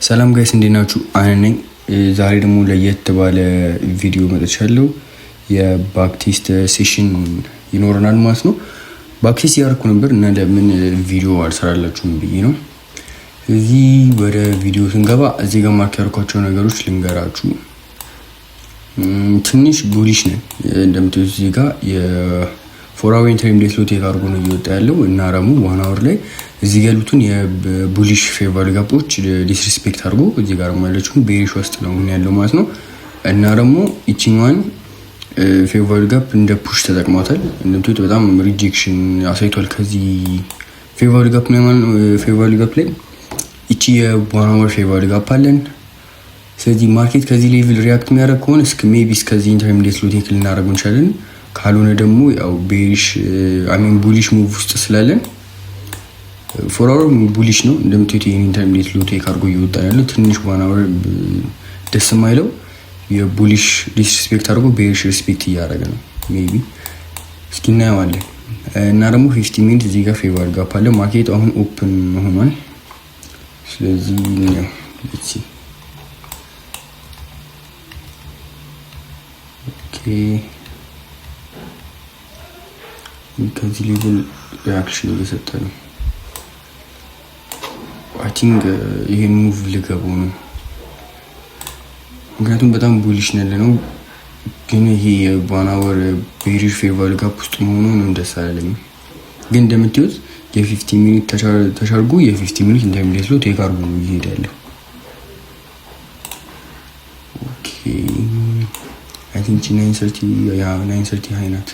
ሰላም ጋይስ እንዴት ናችሁ? አነ ነኝ። ዛሬ ደግሞ ለየት ባለ ቪዲዮ መጥቻለሁ። የባክቴስት ሴሽን ይኖረናል ማለት ነው። ባክቴስት ያደረኩ ነበር እና ለምን ቪዲዮ አልሰራላችሁም ብዬ ነው። እዚህ ወደ ቪዲዮ ስንገባ እዚህ ጋር ማርክ ያደረኳቸው ነገሮች ልንገራችሁ። ትንሽ ቡሊሽ ነን እንደምታዩት እዚህ ጋር የ4 hour ኢንተርሚዲየት ሎት አድርጎ ነው እየወጣ ያለው እና ደግሞ 1 hour ላይ እዚህ ጋር ያሉትን የቡሊሽ ፌቨር ጋፖች ዲስሪስፔክት አድርጎ እዚህ ጋር ማለችውን ቤሪሽ ውስጥ ነው ያለው ማለት ነው። እና ደግሞ እቺኛዋን ፌቨር ጋፕ እንደ ፑሽ ተጠቅሟታል። እንደምታዩት በጣም ሪጀክሽን አሳይቷል። ከዚህ ፌቨር ጋፕ ነው ማለት ነው። ፌቨር ጋፕ ላይ እቺ የ1 hour ፌቨር ጋፕ አለን። ስለዚህ ማርኬት ከዚህ ሌቭል ሪያክት የሚያደርግ ከሆነ እስከ ሜቢ እስከዚህ ኢንተርሚዲየት ሎት ቴክ ልናደርገው እንችላለን። ካልሆነ ደግሞ ያው ቤሪሽ አሚን ቡሊሽ ሙቭ ውስጥ ስላለን 4 hour ቡሊሽ ነው እንደምታዩት ይሄን ኢንተርሚዲየት ሎት ቴክ አድርጎ እየወጣ ያለው ትንሽ 1 hour ደስ የማይለው የቡሊሽ ዲስሪስፔክት አድርጎ ቤሪሽ ሪስፔክት እያደረገ ነው ሜቢ እስኪ እናየዋለን። እና ደግሞ 50 ሚኒት እዚህ ጋር ፌቨር ጋፕ አለ። ማርኬት አሁን ኦፕን ሆኗል። ስለዚህ ነው እቺ ኦኬ ከዚህ ሌቭል ሪአክሽን እየሰጠ ነው። አይ ቲንክ ይሄን ሙቭ ልገባው ነው ምክንያቱም በጣም ቡሊሽ ነው። ግን ይሄ የ1 hour ቤሪሽ ፌቨር ጋፕ ውስጥ መሆኑ ነው ደስ አይለኝም። ግን እንደምታዩት የ50 ሚኒት ተሻርጉ የ50 ሚኒት ኢንተርሚዲየት ሎት ቴክ አድርጎ ነው ይሄዳል። ኦኬ አይ ቲንክ 930 ሃይ ናት።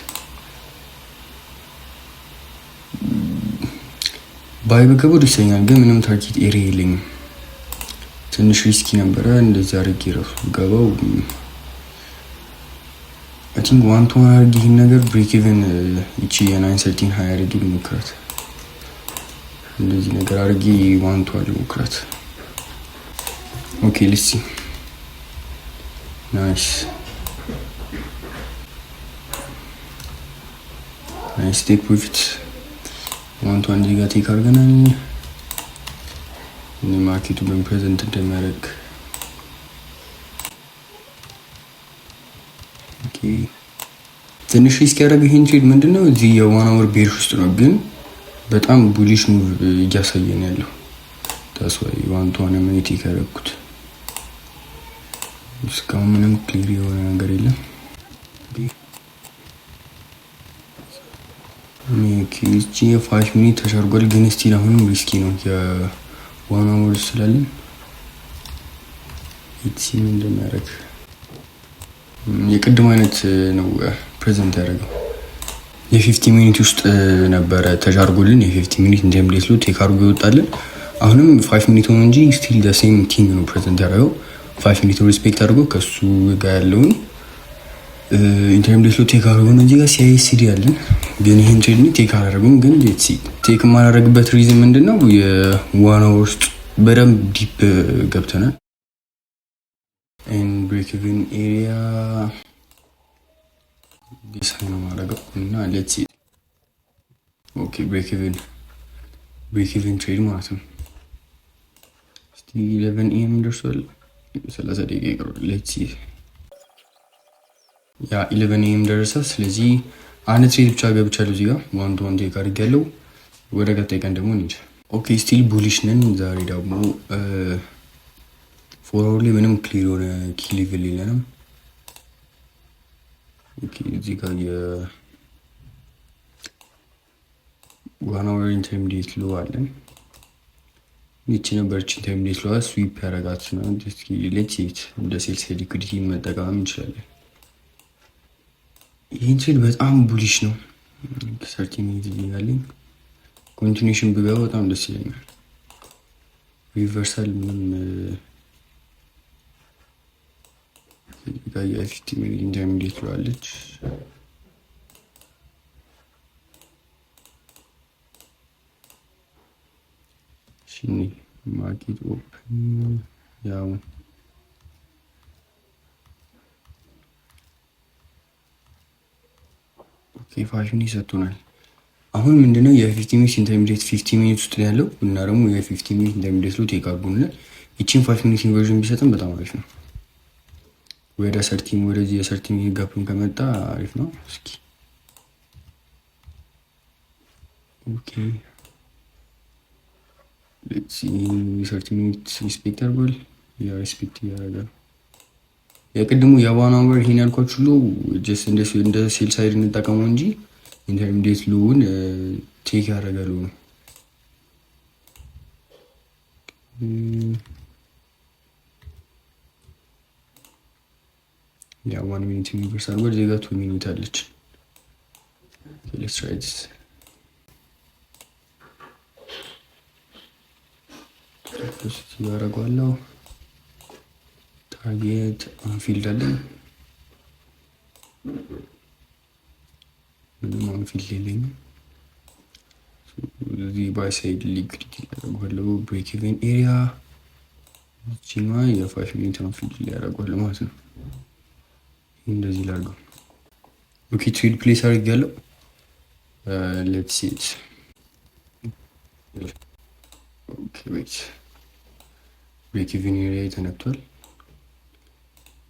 ባይ በገበው ይሰኛል ግን ምንም ታርጌት ኤሪያ የለኝም። ትንሽ ሪስኪ ነበረ እንደዛ አድርጌ ራሱ ገባው። አይ ቲንክ ዋን ቱ አድርጌ ይህን ነገር ብሬክ ኢቨን እቺ የ913 ሃይ አድርጌ ልሞክራት። እንደዚህ ነገር አድርጌ ዋን ቱ ልሞክራት። ኦኬ ሌትስ ሲ ናይስ ቴክ ፕሮፊት ዋን ቱ አንድ ጋር ቴክ አድርገናል። እኔ ማርኬቱ በፕሬዘንት እንደሚያደርግ ኦኬ ትንሽ ሪስክ ያደረገ ይሄን ትሬድ ምንድነው እዚህ የ1 hour ቤሪሽ ውስጥ ነው ግን በጣም ቡሊሽ ሙቭ እያሳየን ያለው ታስዋይ ዋን ቱ አንድ ምን ቴክ ያደረኩት እስካሁን ምንም ክሊር የሆነ ነገር የለም። ኪዊቺ 5 ሚኒት ተሻርጓል ግን ስቲል አሁንም ሪስኪ ነው የ1 hour ስላለን እቺን እንደማያደርግ የቅድም አይነት ነው ፕሬዘንት ያደረገው። የ50 ሚኒት ውስጥ ነበረ ተሻርጎልን የ50 ሚኒት ኢንተርሚዲየት ሎት ቴክ አድርጎ ይወጣልን። አሁንም 5 ሚኒት ነው እንጂ ስቲል ዘ ሴም ቲንግ ነው ፕሬዘንት ያደረገው። 5 ሚኒት ሪስፔክት አድርጎ ከሱ ጋር ያለውን ኢንተርሚዲየት ሎት ቴክ አድርጎ ነው እዚህ ጋር ሲአይሲዲ ያለን ግን ይሄን ትሬድ ቴክ አላደረጉም። ግን ቴክ የማላደርግበት ሪዝን ምንድነው የ1 hour ውስጥ በደንብ ዲፕ ገብተናል። ብሬክ ኢቨን ኤሪያ ዲሳይን ነው ማድረገው እና ሌትስ ሲ ኦኬ ብሬክ ኢቨን ትሬድ ማለት ነው። እስቲ 11 AM ደርሷል 30 ደቂቃ ይቀራል። ሌትስ ሲ ያ 11 AM ደረሰ። ስለዚህ አንድ ትሬድ ብቻ ገብቻለሁ እዚህ ጋር ዋን ቱ ዋን ቴክ አድርጌያለሁ። ወደ ቀጣይ ቀን ደግሞ እንሂድ። ኦኬ ስቲል ቡሊሽ ነን። ዛሬ ደግሞ 4 hour ላይ ምንም ክሊር የሆነ ኪ ሌቭል የለንም። ኦኬ እዚህ ጋር የ1 hour ኢንተርሚዲየት ሎ አለን። ይቺ ነበረች ኢንተርሚዲየት ሎ ስዊፕ ያደረጋት ነው። እስኪ ሌትስ ሲ እንደ ሴልስ ሊኩዊዲቲ መጠቀም እንችላለን። ይህን ትሬድ በጣም ቡሊሽ ነው። 30 ሚኒት ይያለኝ ኮንቲኒዩሽን ብገባ በጣም ደስ ይለኛል። ሪቨርሳል ምንም ጋር 50 ሚኒት ኢንተርሚዲየት አለች። ሽኒ ማርኬት ኦፕን ያው ኦኬ 5 ሚኒት ሰጥቶናል። አሁን ምንድነው የ50 ሚኒት ኢንተርሚዲየት 50 ሚኒት ውስጥ ያለው እና ደግሞ የ50 ሚኒት ኢንተርሚዲየት ሎ ቴክ አድርጎናል። ይቺን 5 ሚኒት ኢንቨርዥን ቢሰጥም በጣም አሪፍ ነው። ወደ ሰርቲም ወደዚህ የሰርቲም ጋፕን ከመጣ አሪፍ ነው። እስኪ ኦኬ ሌትስ ሲ 30 ሚኒት ሪስፔክት አድርጓል። ያ ሪስፔክት ያደርጋል። የቅድሙ የዋን አወር ይሄን ያልኳችሁ ሁሉ ጀስት እንደ ሴል ሳይድ እንጠቀመው እንጂ ኢንተርሚዲየት ሎውን ቴክ ያደርጋሉ ነው። ያ 1 ሚኒት ዩኒቨርሳል ወር ዜጋ 2 ሚኒት አለች። ሌትስ ትራይ ዲስ ፖስት ያደርጋለሁ። ታርጌት አንፊልድ አለኝ። ምንም አንፊልድ የለኝም። እዚህ ባይ ሳይድ ሊግ ያደርጋለሁ። ብሬክ ኢቨን ኤሪያ እቺማ የ5 ሚኒት አንፊልድ ያደርጋለሁ ማለት ነው። እንደዚህ ላድርገው። ኦኬ ትሬድ ፕሌስ አድርጌያለሁ። ሌትስ ሲ ኢት ኦኬ ዌይት ብሬክ ኢቨን ኤሪያ ተነክቷል።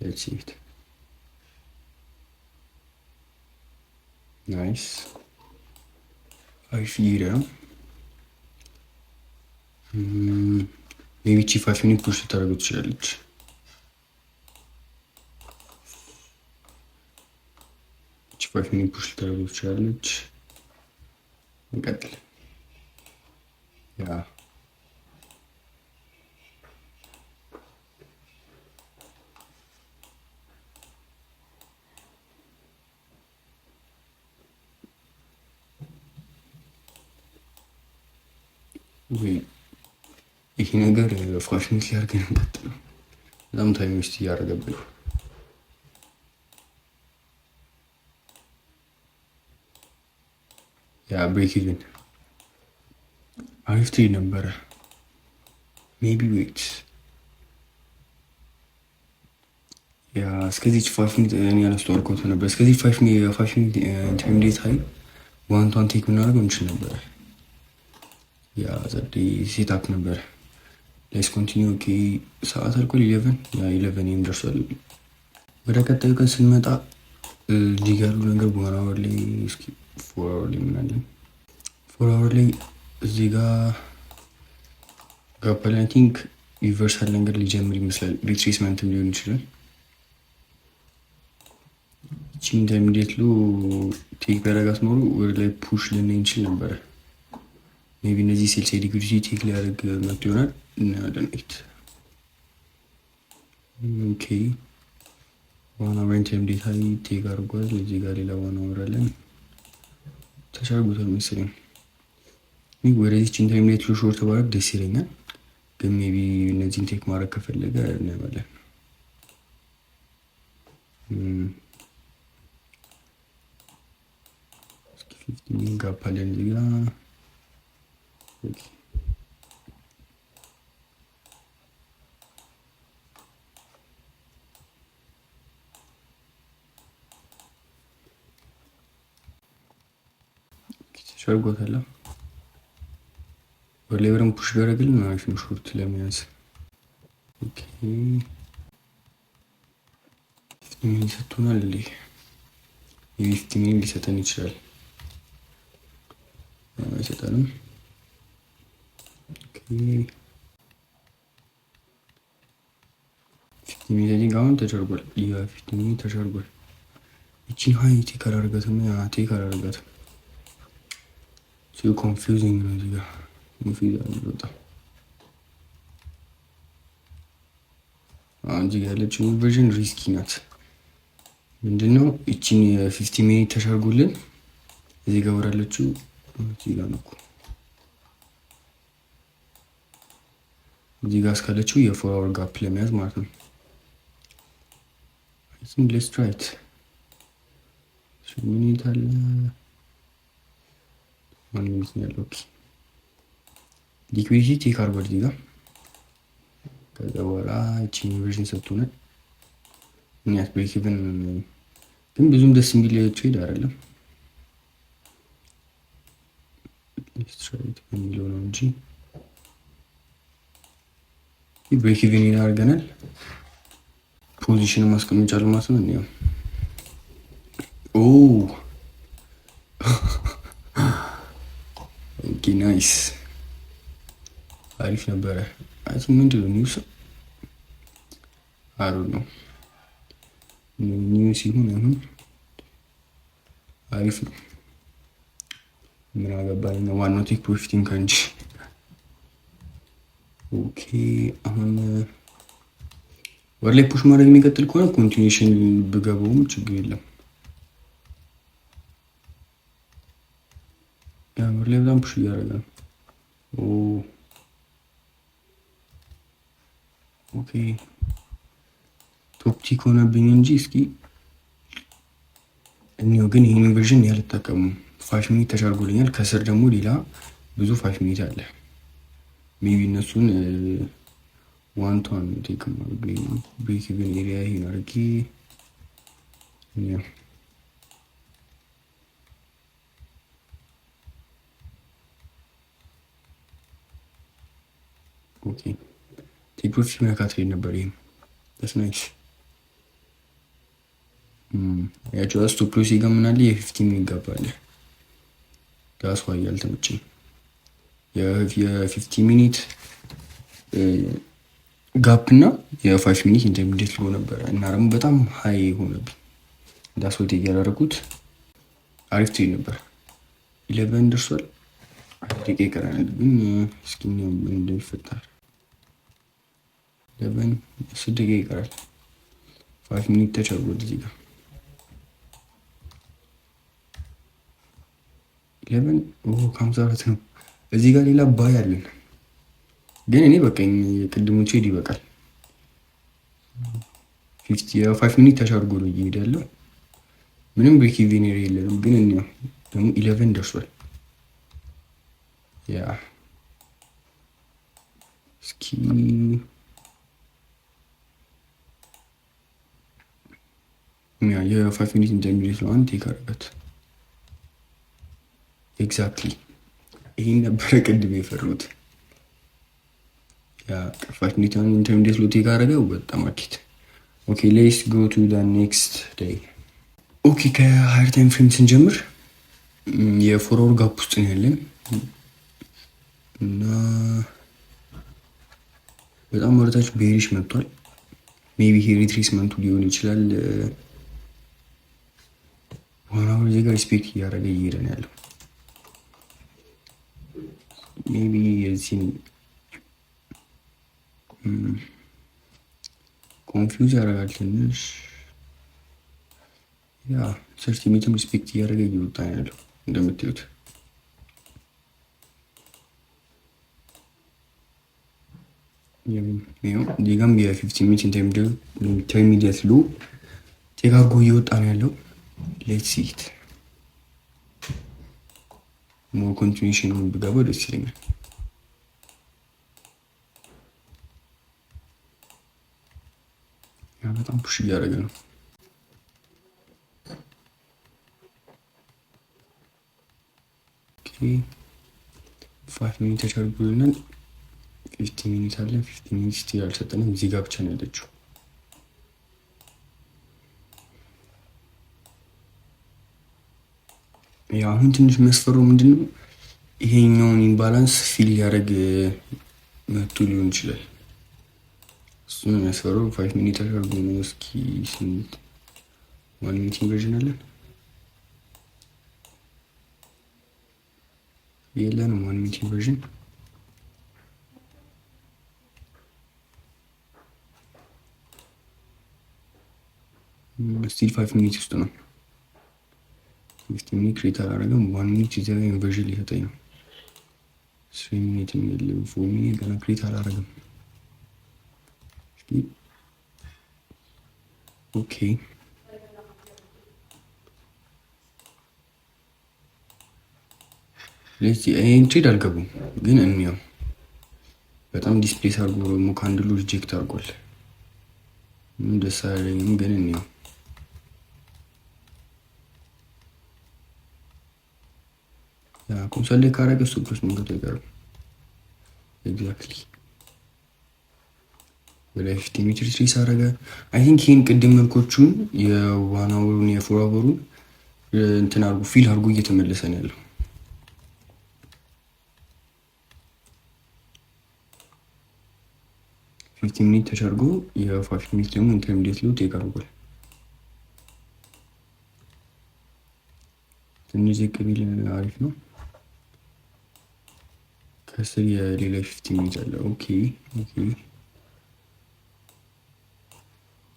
ሌትስ ሲ ኢት ናይስ አሪፍ ኤሪያ ነው። ሜቢ ቺ 5 ሚኒት ፑሽ ልታደርገው ትችላለች። ቺ 5 ሚኒት ፑሽ ልታደርገው ትችላለች። እንቀጥል። ያ ይሄ ነገር ፋሽን ሲያርገን እንቀጥል። በጣም ታይም ውስጥ እያደረገብን ነው። ያ ብሬክ ኢቨን አሪፍ ትሬድ ነበረ። ሜቢ ዌት ያ እስከዚህ 5 ሚኒት እኔ ያላስተዋልኩት ነበር። እስከዚህ 5 ሚኒት ኢንተርሚዲየት ሃይ ዋን ቴክ ምናደርገው እንችል ነበረ። ያ ዘዴ ሴታፕ ነበረ። ሌትስ ኮንቲኒው። ኦኬ ሰዓት አልቋል። 11 ያ 11 ደርሷል። ወደ ቀጣዩ ቀን ስንመጣ እዚህ ጋር ያሉ ነገር በኋላ አወር ላይ እስኪ 4 አወር ላይ ምን አለ? 4 አወር ላይ እዚህ ጋር ጋፕ ላይ አይ ቲንክ ሪቨርሳል ነገር ሊጀምር ይመስላል። ሪትሬስመንትም ሊሆን ይችላል። እቺ ኢንተርሚዲየት ሎ ቴክ ቢያደርጋት ኖሮ ወደ ላይ ፑሽ ልናይ እንችል ነበረ። ሜቢ እነዚህ ሴልስ ሊኩዊዲቲ ቴክ ሊያደርግ መጥቶ ይሆናል። እናያለን። ኦኬ ዋን አወር ኢንተርሚዲየት ሃይ ቴክ አድርጓል። እዚህ ጋር ሌላ ዋን አወር አለን። ተሻርጉታል መሰለኝ። ወደዚች ኢንተርሚዲየት ሎ ሾርት ባደርግ ደስ ይለኛል፣ ግን ሜቢ እነዚህን ቴክ ማድረግ ከፈለገ እናያለን። እስኪ 15 ጋፕ አለን እዚህ ጋር። ኦኬ ተሻርጎታል። ወደ ላይ በደንብ ፑሽ ቢያደርግልን አሪፍ ነው ሾርት ለመያዝ። ኦኬ 15 ሚኒት ሰጥቶናል። የ15 ሚኒት ሊሰጠን ይችላል፣ አይሰጠንም። ኦኬ 15 ሚኒት አሁን ተቻርጓል። የ15 ሚኒት ተቻርጓል። እቺን ሃይ ቴክ አላደርጋትም። ያ ቴክ አላደርጋትም። ሶ ኮንፊውዚንግ ነው እዚህ ጋር ሙፊዛ በጣም እዚህ ጋር ያለችው ቨርዥን ሪስኪ ናት። ምንድነው እቺን የ15 ሚኒት ተሻርጉልን እዚህ ጋር ወራለችው እዚህ ጋር ነው። እዚህ ጋር እስካለችው የ4 አወር ጋፕ ለመያዝ ማለት ነው። አይ ቲንክ ሌትስ ትራይ ኢት። ሚኒት አለ ማን ሚኒት ነው ያለው? ኦኬ ሊኩዊዲቲ ቴክ አድርጓል እዚህ ጋር። ከዛ በኋላ እቺን ቨርዥን ሰጥቶናል። ምክንያት ብሬክ ኢቨን ግን ብዙም ደስ የሚል ትሬድ አይደለም። ሌትስ ትራይ ኢት የሚለው ነው እንጂ ብሬክ ኢቭን አድርገናል። ፖዚሽን ማስቀመጫለሁ ማለት ነው። እንየው። ኦ ኦኬ ናይስ፣ አሪፍ ነበረ። አይ ምንድን ነው ኒውስ አሩ ነው ኒውስ ይሁን አሁን አሪፍ ነው። ምን አገባኝ ነው ዋናው ቴክ ፕሮፊቲንግ ከእንጂ። ኦኬ አሁን ወደ ላይ ፑሽ ማድረግ የሚቀጥል ከሆነ ኮንቲኒዩሽን ብገባውም ችግር የለም። ያ ወደ ላይ በጣም ፑሽ እያደረገ ነው። ኦኬ ቶፕቲክ ሆነብኝ እንጂ እስኪ እኔው ግን ይሄን ቨርዥን ያልተጠቀሙም 5 ሚኒት ተሻርጎልኛል። ከስር ደግሞ ሌላ ብዙ 5 ሚኒት አለ። ሜቢ እነሱን ዋን ቱ ዋን ቴክ ማድረግ ብሬክ ኢቭን ኤሪያ ይሄን አድርጌ ኦኬ ቴክ ፕሮፊት መካተል ነበር። ይሄም that's nice ያቸው ስቶፕ ሎስ ይገምናል። የ15 ሚኒት ይገባል። ዳስ ዋይ ያልተመቸኝ የ15 ሚኒት ጋፕ እና የ5 ሚኒት ኢንተርሚዲየት ሎ ነበር እና ደግሞ በጣም ሃይ ሆነብኝ። ዳስ ወት ያደረኩት አሪፍ ትሬድ ነበር። 11 ደርሷል። ደቂቃ ይቀረናል ግን እስኪ ምን እንደሚፈጠር 11 ደቂቃ ይቀራል። 5 ሚኒት ተቻርጎት እዚህ ጋር 11 54 ነው። እዚህ ጋር ሌላ ባይ አለን ግን እኔ በቃኝ የቅድሙ ትሬድ ይበቃል። 5 ሚኒት ተቻርጎ ነው እየሄደ ያለው። ምንም ብሬክ ኢቭን የለንም ግን እኛ ደግሞ 11 ደርሷል። ያ እስኪ የ5 ሚኒት ኢንተርሚዲየት ነው አንተ ይካረበት ኤግዛክትሊ ይሄን ነበረ ቅድም የፈሩት። ያ 5 ሚኒት ኢንተርሚዲየት ሎቴ ካረገው በጣም አኪት። ኦኬ ሌትስ ጎ ቱ ዘ ኔክስት ዴይ። ኦኬ ከሃየር ታይም ፍሬም ስንጀምር የፎርወርድ ጋፕ ውስጥ ነው ያለን እና በጣም ወደታች ቤሪሽ መጥቷል። ሜቢ ሄ ሪትሬስመንቱ ሊሆን ይችላል። ዋናው እዚህ ጋር ሪስፔክት እያደረገ እየሄደ ነው ያለው። ሜቢ የዚህን ኮንፊውዝ ያደርጋል ትንሽ። ያ 30 ሚኒትም ሪስፔክት እያደረገ እየወጣ ነው ያለው እንደምታዩት። ዲጋም የ15 ሚኒት ኢንተርሚዲየት ሎ ቴካጎ እየወጣ ነው ያለው። ሌትስ ሲ ኢት ሞር ኮንቲኒዩሽን ብገባ ደስ ይለኛል። ያ በጣም ፑሽ እያደረገ ነው። ኦኬ 5 ሚኒት ተቻርጎልናል። 15 ሚኒት አለ። 15 ሚኒት ስቲል አልሰጠንም። እዚህ ጋር ብቻ ነው ያለችው። ያ አሁን ትንሽ መስፈረው ምንድነው ይሄኛውን ኢምባላንስ ፊል ያደርግ መጥቶ ሊሆን ይችላል። እሱን መስፈረው 5 ሚኒት ተቻርጎ ነው። እስኪ ስንት 1 ሚኒት ኢንቨርዥን አለን የለንም። 1 ሚኒት ኢንቨርዥን ስቲል 5 ሚኒት ውስጥ ነው። 15 ሚኒት ክሬት አላደረገም። 1 ሚኒት እዚያ ጋር ኢንቨርዥን ሊሰጠኝ ነው። 3 ሚኒት የለም። 4 ሚኒት ገና ክሬት አላደረገም። ኦኬ ለዚህ ይሄን ትሬድ አልገቡም ግን እንየው። በጣም ዲስፕሌስ አድርጎ ደግሞ ካንድሉ ሪጀክት አድርጓል። ምን ደስ አይለኝም ግን እንየው። ያ ኮንሶሌት ካረገ ሱፕርስ መንገድ አይቀርም። ኤግዛክትሊ ወደ 50 ሜትር ትሬስ አረገ። አይ ቲንክ ይህን ቅድም መልኮቹን የዋን አወሩን የፎር አወሩን እንትን አርጎ ፊል አርጎ እየተመለሰ ነው ያለው። 50 ሚኒት ተቻርጎ የ5 ሚኒት ደግሞ ኢንተርሚዲየት ሎ ቴክ አርጓል። ትንሽ ዝቅ ቢል አሪፍ ነው። ከስር የሌላ 50 ሚኒት አለ። ኦኬ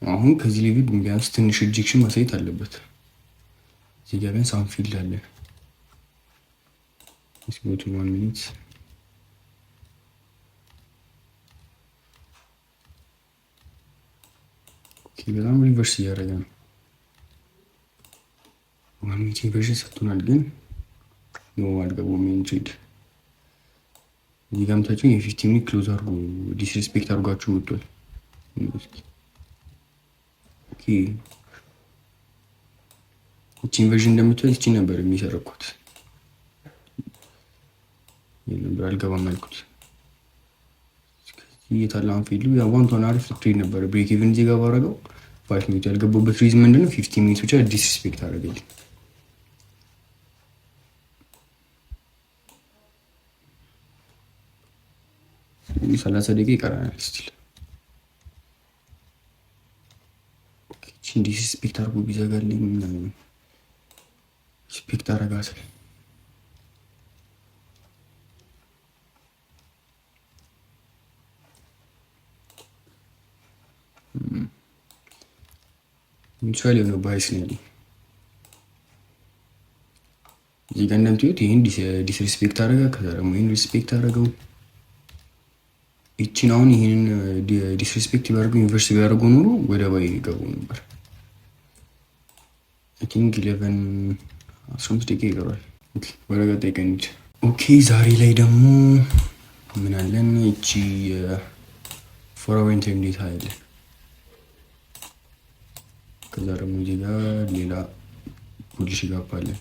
አሁን ከዚህ ሌቭል ቢያንስ ትንሽ ኢንጀክሽን ማሳየት አለበት። እዚህ ጋር ቢያንስ አንፊልድ አለ። እስኪ ጎቱ 1 ሚኒት ኦኬ። በጣም ሪቨርስ እያደረገ ነው። 1 ሚኒት ኢንቨርሽን ሰጥቶናል፣ ግን ነው አልገባውም። ትሬድ እዚህ ጋር ምታችሁ የ50 ሚኒት ክሎዝ አድርጎ ዲስሪስፔክት አድርጓችሁ ወጥቷል። ኦኬ እቺ ኢንቨርዥን እንደምትወል እቺ ነበር የሚሰረኩት። የለም አልገባም አልኩት። እየታላን ፊሉ ያ ዋንቷን አሪፍ ትሬድ ነበር። ብሬክ ኢቭን እዚህ ጋር ባረገው 5 ሚኒት ያልገባበት ሪዝን ምንድነው? 50 ሚኒት ብቻ ዲስሪስፔክት አደረገልኝ። ስለዚህ 30 ደቂቃ ይቀራል ስቲል። ኦኬ እቺን ዲስሪስፔክት አድርጎ ቢዘጋልኝ ስፔክት አረጋት። ሚቻል የሆነ ባይስ ነው ያለው። እዚህ ጋር እንደምትዩት ይሄን ዲስሪስፔክት አረጋ፣ ከዛ ደግሞ ይሄን ሪስፔክት አረገው። እቺን አሁን ይሄን ዲስሪስፔክት ቢያደርገው ዩኒቨርስ ቢያደርገው ኖሮ ወደ ባይ ይገቡ ነበር። አይ ቲንክ 15 ደቂቃ ይቀራል። ኦኬ ወደ ቀጣይ ቀን እንሂድ። ኦኬ ዛሬ ላይ ደግሞ ምን አለን? እቺ ፎር አወር ኢንተርሚዲየት አለን። ከዛ ደግሞ እዚህ ጋር ሌላ ቡልሽ ጋፕ አለን።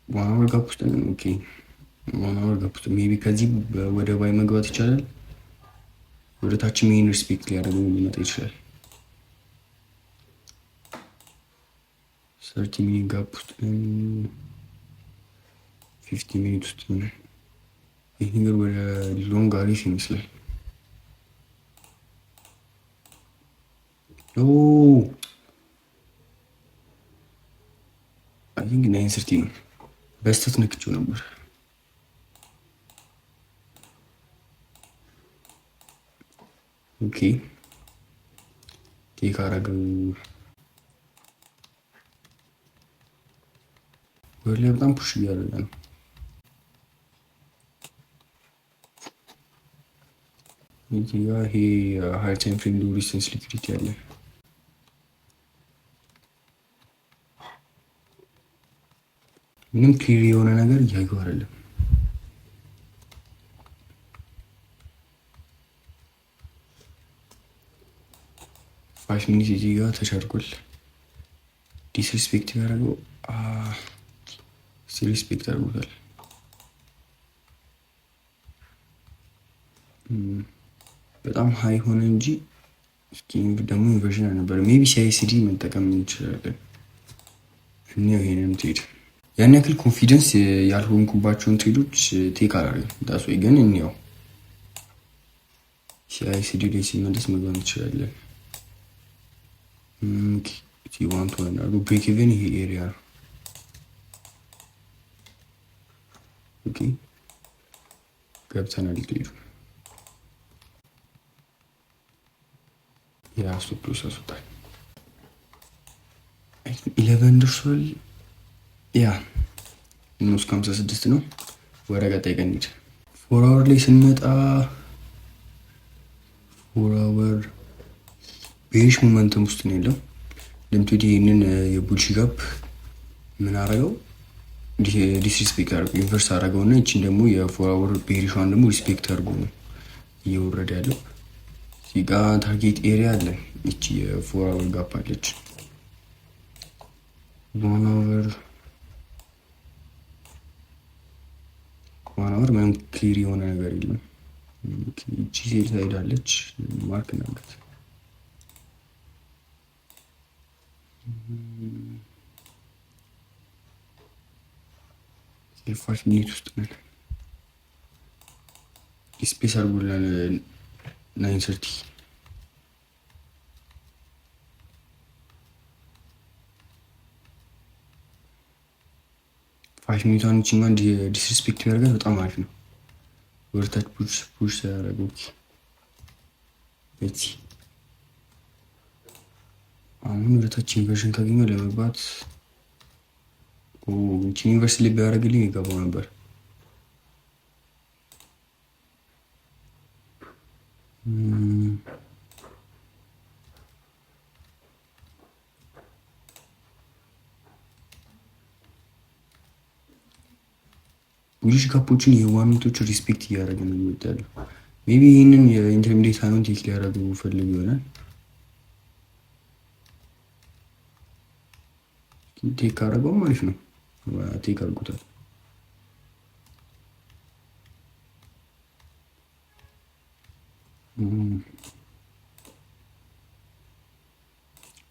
ዋን አወር ጋፕ ውስጥ ነን። ኦኬ ዋን አወር ጋፕ ውስጥ ሜቢ ከዚህ ወደ ባይ መግባት ይቻላል። ወደ ታች ሜን ሪስፔክት ሊያደርገው ሊመጣ ይችላል። 30 ሚኒት ጋፕ ውስጥ 50 ሚኒት ውስጥ ነው። ይህ ነገር ወደ ሎንግ አሪፍ ይመስላል። አይ ቲንክ 9:30 ነው። በስተት ነክቼው ነበር። ኦኬ ቴክ አረገው። ወደ በጣም ፑሽ እያደረገ ነው። እዚህ ጋር ይሄ ሃይ ታይም ፍሬም ሎ ሪሰንስ ሊኩዊዲቲ አለ። ምንም ክሊር የሆነ ነገር እያየሁ አይደለም። ፋይቭ ሚኒት እዚህ ጋር ተቻርጓል። ዲስሪስፔክት ያደረገው ሪስፔክት አድርጎታል። በጣም ሀይ ሆነ እንጂ ደግሞ ኢንቨርዥን አልነበረ። ሜቢ ሲአይሲዲ መጠቀም እንችላለን። እኔው ይሄንን ትሄድ ያን ያክል ኮንፊደንስ ያልሆንኩባቸውን ትሬዶች ቴክ አላደርግም። ዳስ ወይ ግን እኔው ሲአይሲዲ ላይ ሲመለስ መግባት እንችላለን። ዋንቱ ወናሉ ብሬክ ኢቨን ይሄ ኤሪያ ነው። ኦኬ ገብተናል። ትሄዱ የራሱ ፕሮሰስ ወጣል። 11 ደርሷል። ያ ንስ 56 ነው። ወደ ቀጣይ ቀን እንሂድ። ፎር አወር ላይ ስንመጣ ፎር አወር ቤሪሽ ሞመንተም ውስጥ ነው ያለው። ለምትዲ ይሄንን የቡልሽ ጋፕ ምን አረገው? ዲስሪስፔክት አድርጎ ኢንቨርስ አረገው እና እቺን ደግሞ የፎር አወር ቤሪሿን ደግሞ ሪስፔክት አድርጎ ነው እየወረደ ያለው። እዚህ ጋር ታርጌት ኤሪያ አለ። እቺ የፎር አወር ጋፕ አለች። ዋን አወር ምንም ክሊር የሆነ ነገር የለም። እቺ ሴል ሳይዳለች ማርክ እናድርጋት። 5 ሚኒት ውስጥ ነን። ስፔስ አድርጎልናል 9:30 5 ሚኒቷን እቺኛን ዲስሪስፔክት ያደርጋት በጣም አሪፍ ነው። ወርታች ፑሽ ያደርገው እቺ አሁን ወደታች ኢንቨርሽን ካገኘው ለመግባት እቺ ዩኒቨርሲቲ ላይ ቢያደርግልኝ ይገባው ነበር። ቡሊሽ ካፖችን የዋናቶች ሪስፔክት እያደረገ ነው የሚወጣው። ሜቢ ይሄንን የኢንተርሚዲየት ሃይማኖት ቴክ ሊያደርጉ ፈልግ ይሆናል። ቴክ አደረገውም አሪፍ ነው። ቴክ አድርጎታል።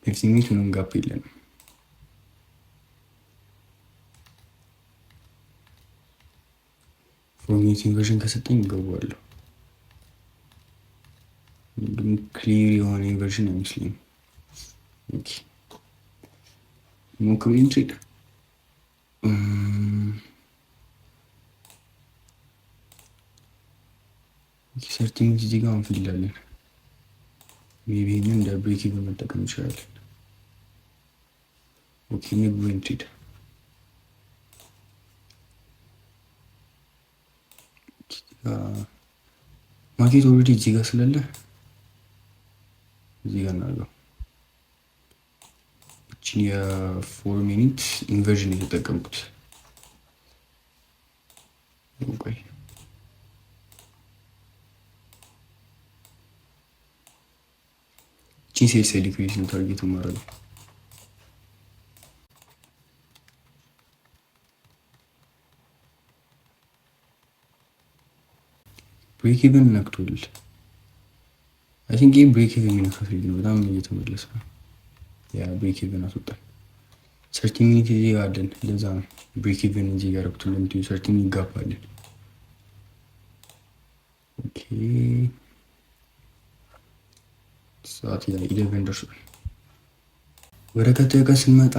ኤፍሲሚት ምንም ጋፕ የለንም። ፎርሜት ኢንቨርዥን ከሰጠኝ ይገባዋለሁ፣ ግን ክሊር የሆነ ኢንቨርዥን አይመስለኝም። ኦኬ ሞክሩ ኢንትሪድ ሰርቲንግ እዚህ ጋር እንፈልጋለን። ሜቢ ይሄንን እንደ ብሬክ ኢቭን መጠቀም እንችላለን። ኦኬ ሜቢ ኢንትሪድ ማርኬት ኦልሬዲ እዚህ ጋር ስላለ እዚህ ጋር እናድርገው። እቺን የ4 ሚኒት ኢንቨርዥን የተጠቀምኩት ቆይ እቺን ሴልስ ሊኩዊዲቲ ነው ታርጌት ማድረግ። ብሬክ ኢቭን ነክቷል። አይ ቲንክ ይሄ ብሬክ ኢቭን የሚነካት ነው። በጣም እየተመለሰ ነው። ያ ብሬክ ኢቭን አስወጣል። 30 ሚኒት እዚህ ጋር አለን። ለዛ ነው ብሬክ ኢቭን እዚህ ጋር ረክቱ ለምትዩ 30 ሚኒት ጋፕ አለን። ኦኬ ሰዓት ያ 11 ደርሷል። ወደ ቀጣዩ ቀን ስንመጣ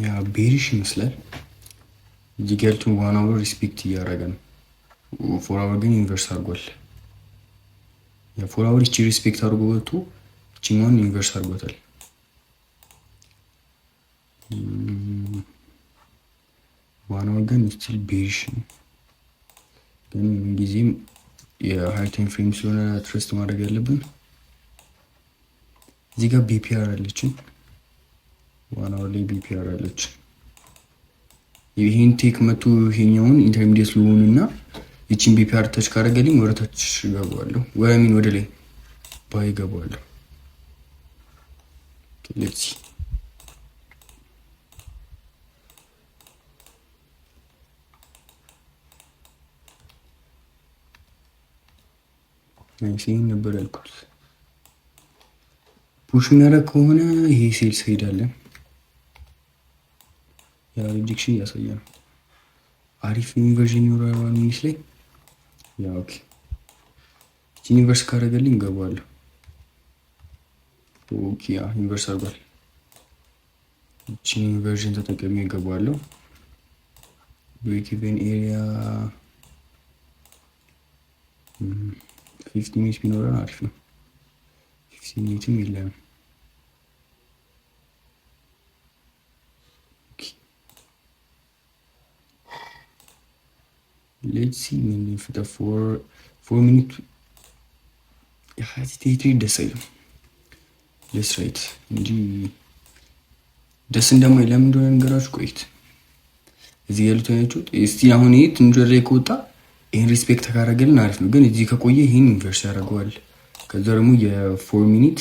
ያ ቤሪሽ ይመስላል። እዚህ ጋር ያሉትን 1 አወር ሪስፔክት እያደረገ ነው። 4 አወር ግን ኢንቨርስ አድርጓል። የ4 አወር እቺ ሪስፔክት አድርጎ ወጥቶ እቺኛውን ኢንቨርስ አድርጓታል። ዋን አወር ግን ስቲል ቤሪሽ ነው። ግን ምንጊዜም የሃይ ታይም ፍሬም ስለሆነ ትረስት ማድረግ ያለብን። እዚህ ጋር ቢፒአር አለችን። ዋን አወር ላይ ቢፒአር አለችን። ይሄን ቴክ መቶ ይሄኛውን ኢንተርሚዲየት ሊሆንና ይቺን ቢፒአር ተች ካደረገልኝ ወደ ታች ገባለሁ፣ ወደ ላይ ባይ ገባለሁ። ሌትስ ናይሲን ነበር ያልኩት። ፑሽ የሚያደርግ ከሆነ ይሄ ሴልስ ሄዳለን። ያ ሪጀክሽን እያሳየ ነው። አሪፍ ኢንቨርዥን ይኖራል ሚኒስ ላይ ያ ኦኬ። ኢንቨርስ ካደረገልኝ ገባለሁ። ኦኬ ያ ኢንቨርስ አድርጓል። እቺን ኢንቨርዥን ተጠቅሜ ገባለሁ። ብሬክ ኢቭን ኤሪያ 50 ሚኒት ቢኖረን አሪፍ ነው። 50 ሚኒትም የለም። ሌትስ ሲ ምን ፍታ 4 ሚኒት የሃቲቴትሪ ደስ አይልም። ሌትስ ራይት እንጂ ደስ እንደማይ ለምን እንደሆነ ነገራችሁ። ቆይት እዚህ ያሉት አይናችሁ እስቲ አሁን ይሄ ትንሽ ላይ ከወጣ ይሄን ሪስፔክት ካደረገልን አሪፍ ነው። ግን እዚህ ከቆየ ይሄን ኢንቨርስ ያደርገዋል። ከዛ ደግሞ የ4 ሚኒት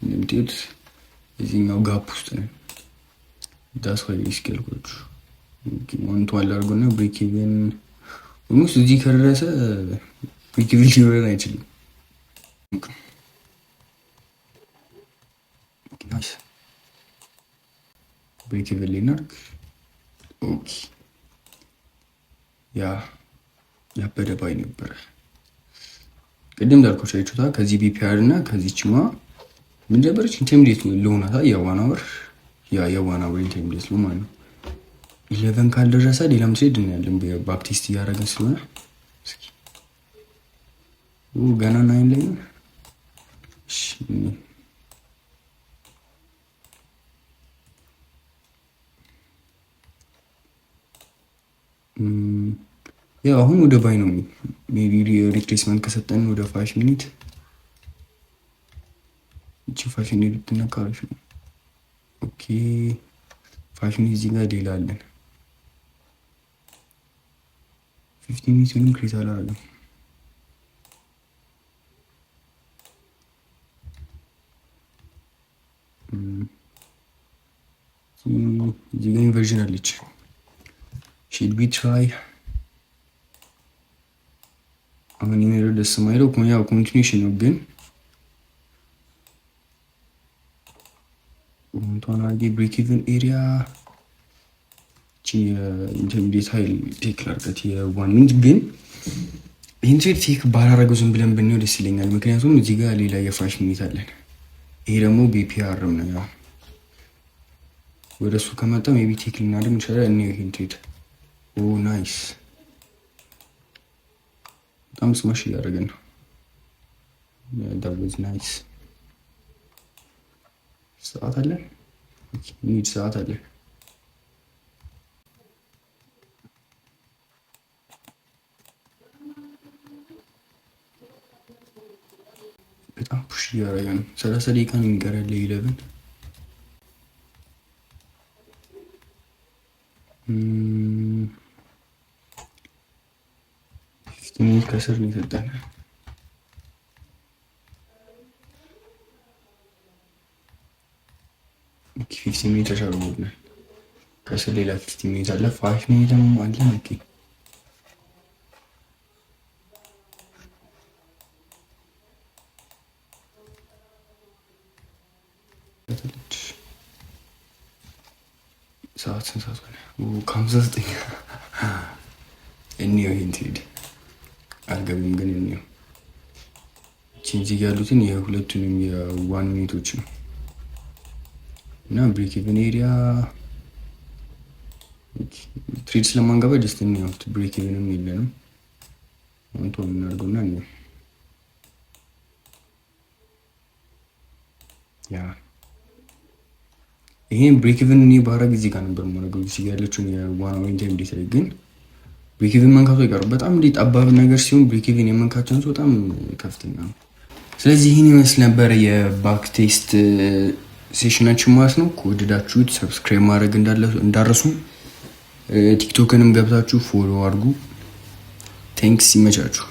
እንደምትሄድ እዚህኛው ጋፕ ውስጥ ነው። ዳስ ዋይ ሪስክ ያልኳችሁ ዋንቱ አላርጎና ብሬክ ኢቨን ኦልሞስት እዚህ ከደረሰ ብሬክ ኢቨን ሊሆን አይችልም። ናይስ ብሬክ ኢቨን ሊናርክ ኦኬ። ያበደ ባይ ነበረ ቅድም እንዳልኳችሁ አይቹታ ከዚህ ቢፒአር እና ከዚህችማ ምን ነበረች ኢንተርሚዲየት ለሆናታ የዋናወር የዋናወር ኢንተርሚዲየት ነው ማለት ነው። 11 ካልደረሰ ሌላም ትሄድ እናያለን። በባክቴስት እያደረግን ስለሆነ እስኪ ገና 9 ላይ ነው። እሺ ያው አሁን ወደ ባይ ነው። ሜቢ ሪፕሌስመንት ከሰጠን ወደ 5 ሚኒት እቺ 5 ሚኒት ብትነካሽ ነው። ኦኬ 5 ሚኒት እዚህ ጋር ሌላ አለን። 15 ሚኒት ምንም ክሬት አላደረግም። እዚህ ጋር ኢንቨርዥን አለች። ሺድ ቢ ትራይ አሁን የሚለው ደስ የማይለው ያው ኮንቲኒዩሽን ነው፣ ግን እንቷን አርጌ ብሬክ ኢቨን ኤሪያ ኢንተርሚዲየት ሀይል ቴክ ላርገት የ1 ሚኒት ግን ይህን ትሬድ ቴክ ባላረገው ዝም ብለን ብንሄው ደስ ይለኛል። ምክንያቱም እዚህ ጋር ሌላ የ5 ሚኒት አለን። ይሄ ደግሞ ቢፒአርም ነው። ያው ወደ እሱ ከመጣ ሜቢ ቴክ ልናደርግ እንችላለን። እኔ ይህን ትሬድ ናይስ በጣም ስማሽ እያደረገን ነው። ዳብዝ ናይስ ሰዓት አለን ኒድ ሰዓት አለን። በጣም ፑሽ እያደረገ ነው። 30 ደቂቃ ነው የሚቀረን ለ11 ሚኒት ከስር ነው የሰጠን። ኦኬ 15 ሚኒት ተሻግሮልናል። ከስር ሌላ 15 ሚኒት አለ። 5 ሚኒትም አለ። ኦኬ ሰዓት ስንት ሰዓት ሆነ? ከ59 እኔው ይሄን ትሄድ አልገቡም ግን እኔው እዚህ ያሉትን የሁለቱንም የ1 ሚኒቶች ነው እና ብሬክ ኢቨን ኤሪያ ትሬድ ስለማንገባ ጀስት ነው ብሬክ ኢቨንም የለንም። አንተ ምን አድርጎና ነው ይሄን ብሬክ ኢቨን እኔ ባረግ እዚህ ጋር ነበር ማረገው እዚህ ያለችው የ1 ሚኒት ኢንዴት ላይ ግን ብሬክ ኢቨን መንካቱ አይቀርም። በጣም ጠባብ ነገር ሲሆን ብሬክ ኢቨን የመንካቸው በጣም ከፍተኛ ነው። ስለዚህ ይህን ይመስል ነበር የባክ ቴስት ሴሽናችን ማለት ነው። ከወደዳችሁት ሰብስክራይብ ማድረግ እንዳረሱ፣ ቲክቶክንም ገብታችሁ ፎሎ አድርጉ። ቴንክስ። ይመቻችሁ።